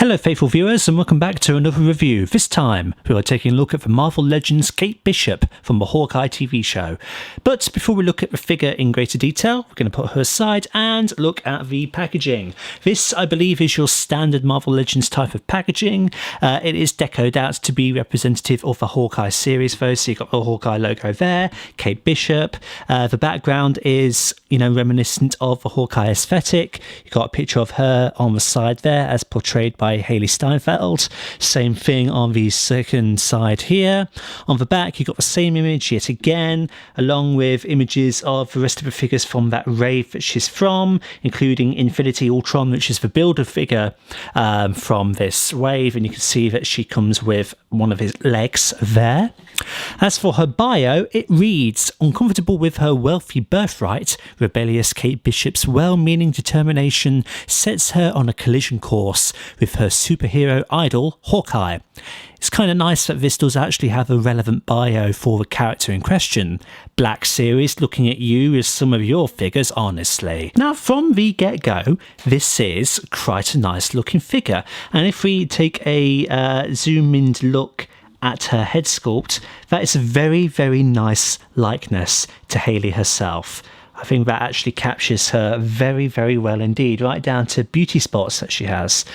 Hello faithful viewers and welcome back to another review. This time we are taking a look at the Marvel Legends Kate Bishop from the Hawkeye TV show. But before we look at the figure in greater detail, we're going to put her aside and look at the packaging. This I believe is your standard Marvel Legends type of packaging. It is decoed out to be representative of the Hawkeye series though, so you've got the Hawkeye logo there, Kate Bishop. The background is, reminiscent of the Hawkeye aesthetic. You've got a picture of her on the side there as portrayed by Hailee Steinfeld. Same thing on the second side here. On the back, you've got the same image yet again, along with images of the rest of the figures from that rave that she's from, including Infinity Ultron, which is the builder figure from this wave, and you can see that she comes with one of his legs there. As for her bio, it reads, uncomfortable with her wealthy birthright, rebellious Kate Bishop's well-meaning determination sets her on a collision course with her superhero idol, Hawkeye. It's kind of nice that this does actually have a relevant bio for the character in question. Black Series looking at you as some of your figures, honestly. Now, from the get-go, this is quite a nice looking figure. And if we take a zoom-in look at her head sculpt, that is a very, very nice likeness to Hailee herself. I think that actually captures her very, very well indeed, right down to beauty spots that she has.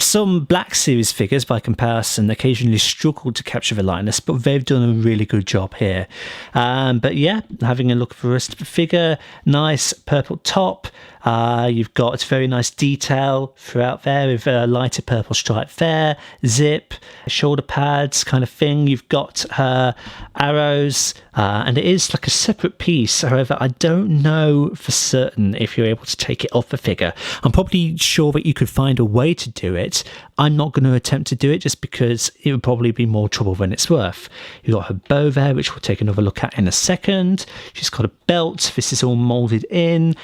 Some Black Series figures, by comparison, occasionally struggle to capture the likeness, but they've done a really good job here. But yeah, having a look at the rest of the figure, nice purple top. You've got very nice detail throughout there with a lighter purple stripe there, zip, shoulder pads kind of thing. You've got her arrows, and it is like a separate piece. However, I don't know for certain if you're able to take it off the figure. I'm probably sure that you could find a way to do it. I'm not going to attempt to do it just because it would probably be more trouble than it's worth. You've got her bow there, which we'll take another look at in a second. She's got a belt. This is all molded in.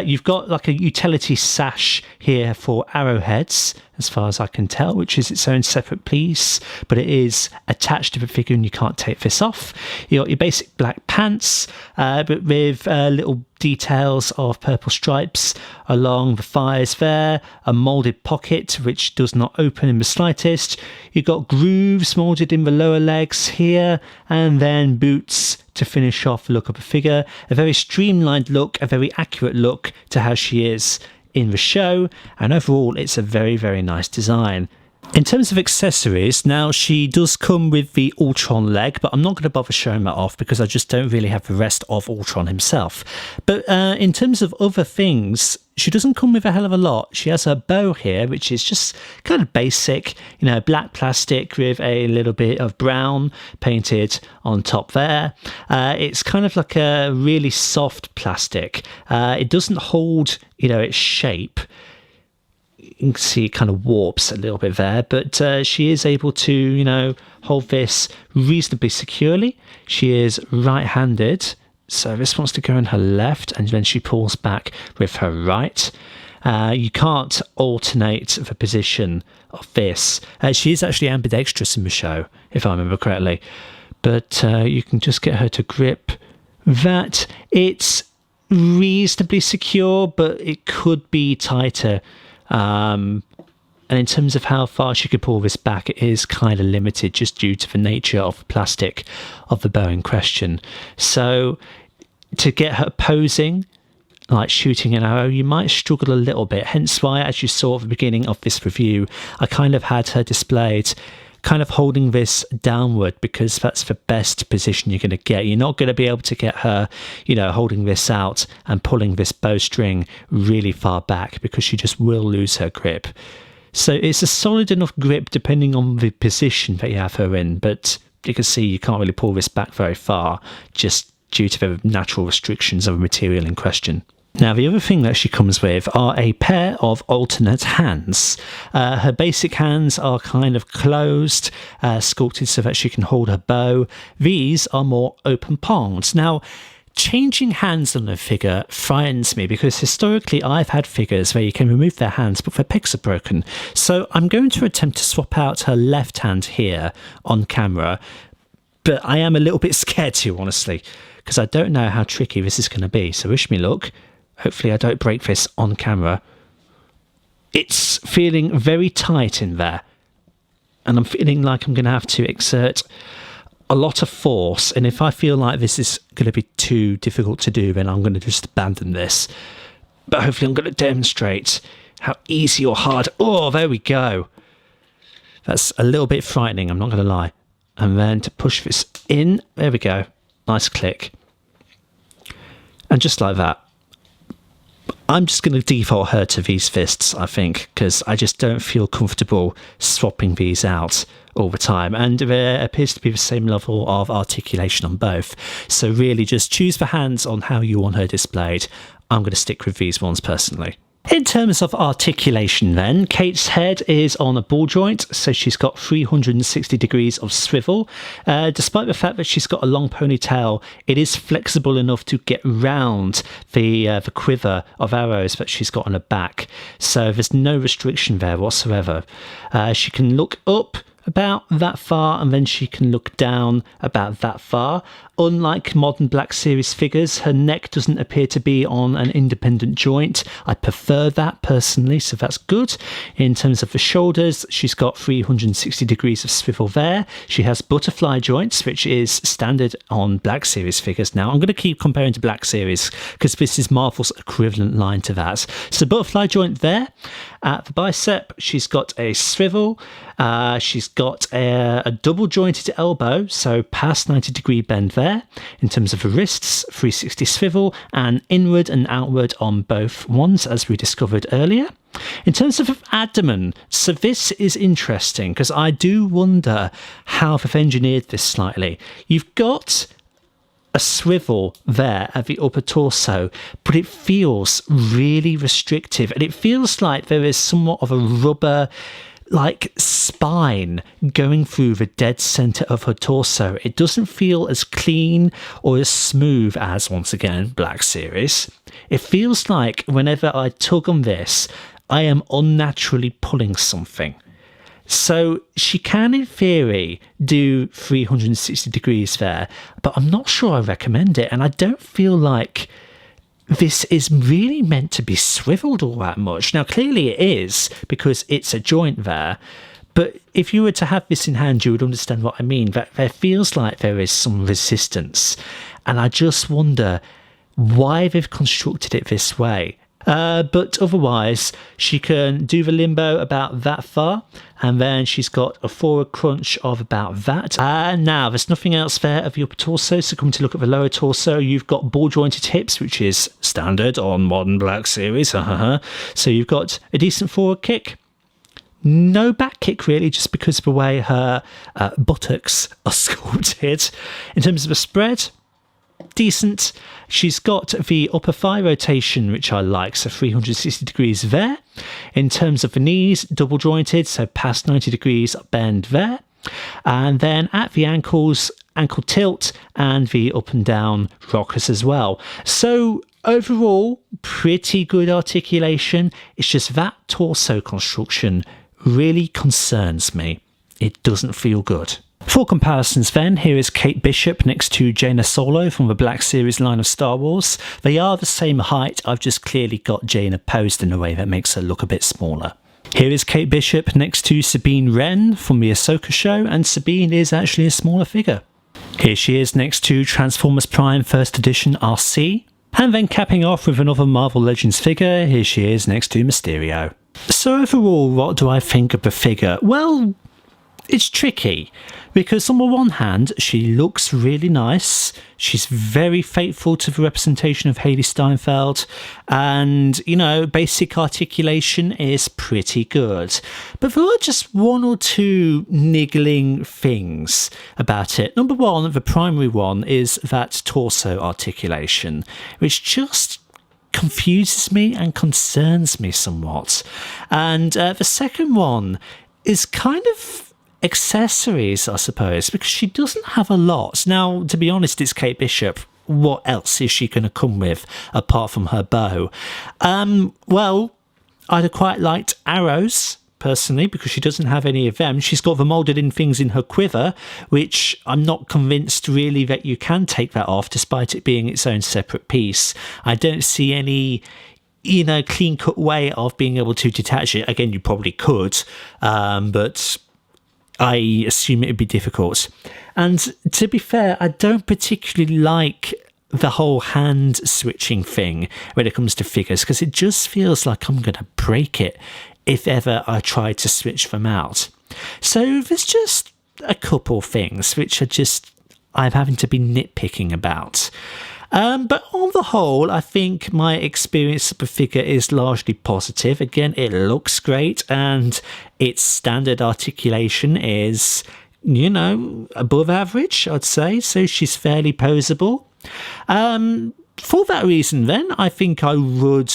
You've got like a utility sash here for arrowheads, as far as I can tell, which is its own separate piece, but it is attached to the figure and you can't take this off. You've got your basic black pants, but with little details of purple stripes along the thighs there, a moulded pocket which does not open in the slightest. You've got grooves moulded in the lower legs here, and then boots to finish off the look of the figure. A very streamlined look, a very accurate look to how she is in the show, and overall it's a very, very nice design. In terms of accessories, now she does come with the Ultron leg, but I'm not going to bother showing that off because I just don't really have the rest of Ultron himself. But in terms of other things, she doesn't come with a hell of a lot. She has her bow here, which is just kind of basic, black plastic with a little bit of brown painted on top there. It's kind of like a really soft plastic. It doesn't hold, its shape. You can see it kind of warps a little bit there, but she is able to, hold this reasonably securely. She is right-handed, so this wants to go in her left, and then she pulls back with her right. You can't alternate the position of this. She is actually ambidextrous in the show, if I remember correctly, but you can just get her to grip that. It's reasonably secure, but it could be tighter. And in terms of how far she could pull this back, it is kind of limited just due to the nature of the plastic of the bow in question. So to get her posing, like shooting an arrow, you might struggle a little bit. Hence why, as you saw at the beginning of this review, I kind of had her displayed kind of holding this downward because that's the best position you're going to get. You're not going to be able to get her, holding this out and pulling this bowstring really far back because she just will lose her grip. So it's a solid enough grip depending on the position that you have her in, but you can see you can't really pull this back very far just due to the natural restrictions of the material in question. Now, the other thing that she comes with are a pair of alternate hands. Her basic hands are kind of closed, sculpted so that she can hold her bow. These are more open palmed. Now, changing hands on a figure frightens me because historically I've had figures where you can remove their hands but their pegs are broken. So I'm going to attempt to swap out her left hand here on camera, but I am a little bit scared to, honestly, because I don't know how tricky this is going to be. So wish me luck. Hopefully I don't break this on camera. it's feeling very tight in there. And I'm feeling like I'm going to have to exert a lot of force. And if I feel like this is going to be too difficult to do, then I'm going to just abandon this. But hopefully I'm going to demonstrate how easy or hard. Oh, there we go. That's a little bit frightening, I'm not going to lie. And then to push this in, there we go. Nice click. And just like that. I'm just going to default her to these fists, I think, because I just don't feel comfortable swapping these out all the time. And there appears to be the same level of articulation on both. So really just choose the hands on how you want her displayed. I'm going to stick with these ones personally. In terms of articulation then, Kate's head is on a ball joint, so she's got 360 degrees of swivel. Despite the fact that she's got a long ponytail, it is flexible enough to get round the quiver of arrows that she's got on her back. So there's no restriction there whatsoever. She can look up about that far, and then she can look down about that far. Unlike modern Black Series figures, her neck doesn't appear to be on an independent joint. I prefer that personally, so that's good. In terms of the shoulders, she's got 360 degrees of swivel there. She has butterfly joints, which is standard on Black Series figures now. I'm going to keep comparing to Black Series because this is Marvel's equivalent line to that. So butterfly joint there. At the bicep, she's got a swivel. She's got a double jointed elbow, so past 90-degree bend there. In terms of the wrists, 360 swivel and inward and outward on both ones, as we discovered earlier. In terms of abdomen, so this is interesting because I do wonder how they've engineered this slightly. You've got a swivel there at the upper torso, but it feels really restrictive, and it feels like there is somewhat of a rubber like spine going through the dead center of her torso. It doesn't feel as clean or as smooth as, once again, Black Series. It feels like whenever I tug on this, I am unnaturally pulling something. So she can, in theory, do 360 degrees there, but I'm not sure I recommend it, and I don't feel like this is really meant to be swiveled all that much. Now, clearly it is, because it's a joint there, but if you were to have this in hand, you would understand what I mean. That there feels like there is some resistance, and I just wonder why they've constructed it this way. But otherwise, she can do the limbo about that far, and then she's got a forward crunch of about that. Now, there's nothing else there of the upper torso, so coming to look at the lower torso, you've got ball-jointed hips, which is standard on modern Black Series. So you've got a decent forward kick. No back kick, really, just because of the way her buttocks are sculpted. In terms of a spread, decent. She's got the upper thigh rotation, which I like, so 360 degrees there. In terms of the knees, double jointed, so past 90 degrees bend there. And then at the ankles, ankle tilt and the up and down rockers as well. So overall, pretty good articulation. It's just that torso construction really concerns me. It doesn't feel good. For comparisons then, here is Kate Bishop next to Jaina Solo from the Black Series line of Star Wars. They are the same height, I've just clearly got Jaina posed in a way that makes her look a bit smaller. Here is Kate Bishop next to Sabine Wren from the Ahsoka show, and Sabine is actually a smaller figure. Here she is next to Transformers Prime First Edition RC. And then capping off with another Marvel Legends figure, here she is next to Mysterio. So overall, what do I think of the figure? Well, it's tricky, because on the one hand, she looks really nice. She's very faithful to the representation of Hailee Steinfeld, and, you know, basic articulation is pretty good. But there are just one or two niggling things about it. Number one, the primary one, is that torso articulation, which just confuses me and concerns me somewhat. And the second one is kind of accessories, I suppose, because she doesn't have a lot. Now, to be honest, it's Kate Bishop. What else is she going to come with apart from her bow? Well, I'd have quite liked arrows, personally, because she doesn't have any of them. She's got the moulded in things in her quiver, which I'm not convinced really that you can take that off, despite it being its own separate piece. I don't see any clean-cut way of being able to detach it. Again, you probably could, but I assume it would be difficult. And to be fair, I don't particularly like the whole hand switching thing when it comes to figures, because it just feels like I'm going to break it if ever I try to switch them out. So there's just a couple things which I'm having to be nitpicking about. But on the whole, I think my experience of the figure is largely positive. Again, it looks great, and its standard articulation is, above average, I'd say. So she's fairly poseable. For that reason, then, I think I would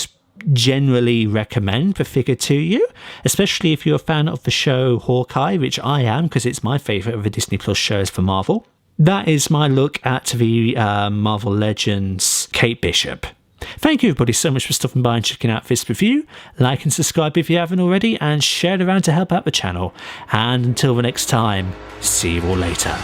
generally recommend the figure to you, especially if you're a fan of the show Hawkeye, which I am, because it's my favourite of the Disney Plus shows for Marvel. That is my look at the Marvel Legends Kate Bishop. Thank you everybody so much for stopping by and checking out this review. Like and subscribe if you haven't already, and share it around to help out the channel. And until the next time, see you all later.